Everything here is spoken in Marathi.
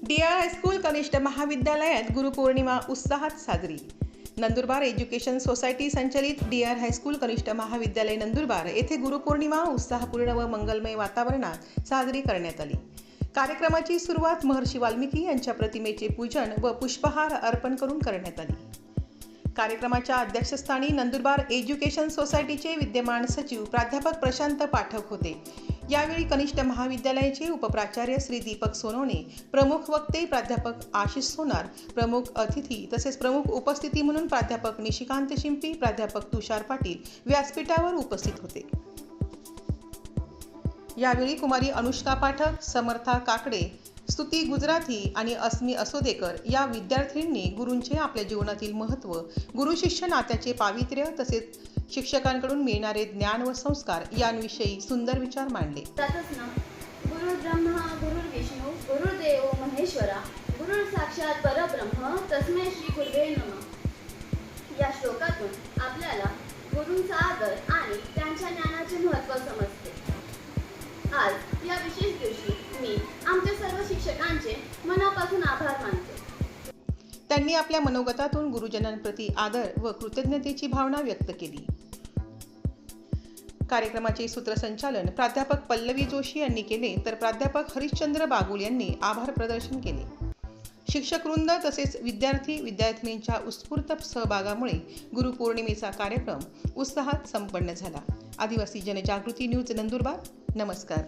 डी.आर. हायस्कूल कनिष्ठ महाविद्यालयात गुरुपौर्णिमा उत्साहात साजरी. नंदुरबार एज्युकेशन सोसायटी संचलित डी.आर. हायस्कूल कनिष्ठ महाविद्यालय नंदुरबार येथे गुरुपौर्णिमा उत्साहपूर्ण व मंगलमय वातावरणात साजरी करण्यात आली. कार्यक्रमाची सुरुवात महर्षी वाल्मिकी यांच्या प्रतिमेचे पूजन व पुष्पहार अर्पण करून करण्यात आली. कार्यक्रमाच्या अध्यक्षस्थानी नंदुरबार एज्युकेशन सोसायटीचे विद्यमान सचिव प्राध्यापक प्रशांत पाठक होते. यावेळी कनिष्ठ महाविद्यालयाचे उपप्राचार्य श्री दीपक सोनवणे, प्रमुख वक्ते प्राध्यापक आशिष सोनार, प्रमुख अतिथी तसेच प्रमुख उपस्थिती म्हणून प्राध्यापक निशिकांत शिंपी, प्राध्यापक तुषार पाटील व्यासपीठावर उपस्थित होते. यावेळी कुमारी अनुष्का पाठक, समर्था काकडे, स्तुती गुजराथी आणि अस्मी असोदेकर या विद्यार्थिनींनी गुरूंचे आपल्या जीवनातील महत्त्व, गुरु शिष्य नात्याचे पावित्र्य तसेच शिक्षकांकडून मिळणारे ज्ञान व संस्कार यांविषयी सुंदर विचार मांडले. गुरु ब्रह्मा गुरु विष्णू गुरुदेव महेश्वरा गुरु साक्षात परब्रह्म तस्मै श्री गुरुवे नमः या श्लोकातून आपल्याला गुरूंचा आदर आणि त्यांच्या ज्ञानाचे महत्त्व समजते. आज या विशेष दिवशी मी आमच्या सर्व शिक्षकांचे मनापासून आभार मानते. त्यांनी आपल्या मनोगतातून गुरुजनांप्रती आदर व कृतज्ञतेची भावना व्यक्त केली. कार्यक्रमाचे सूत्रसंचालन प्राध्यापक पल्लवी जोशी यांनी केले तर प्राध्यापक हरिश्चंद्र बागुल यांनी आभार प्रदर्शन केले. शिक्षकवृंद तसेच विद्यार्थिनींच्या उत्स्फूर्त सहभागामुळे गुरुपौर्णिमेचा कार्यक्रम उत्साहात संपन्न झाला. आदिवासी जनजागृती न्यूज नंदुरबार. नमस्कार.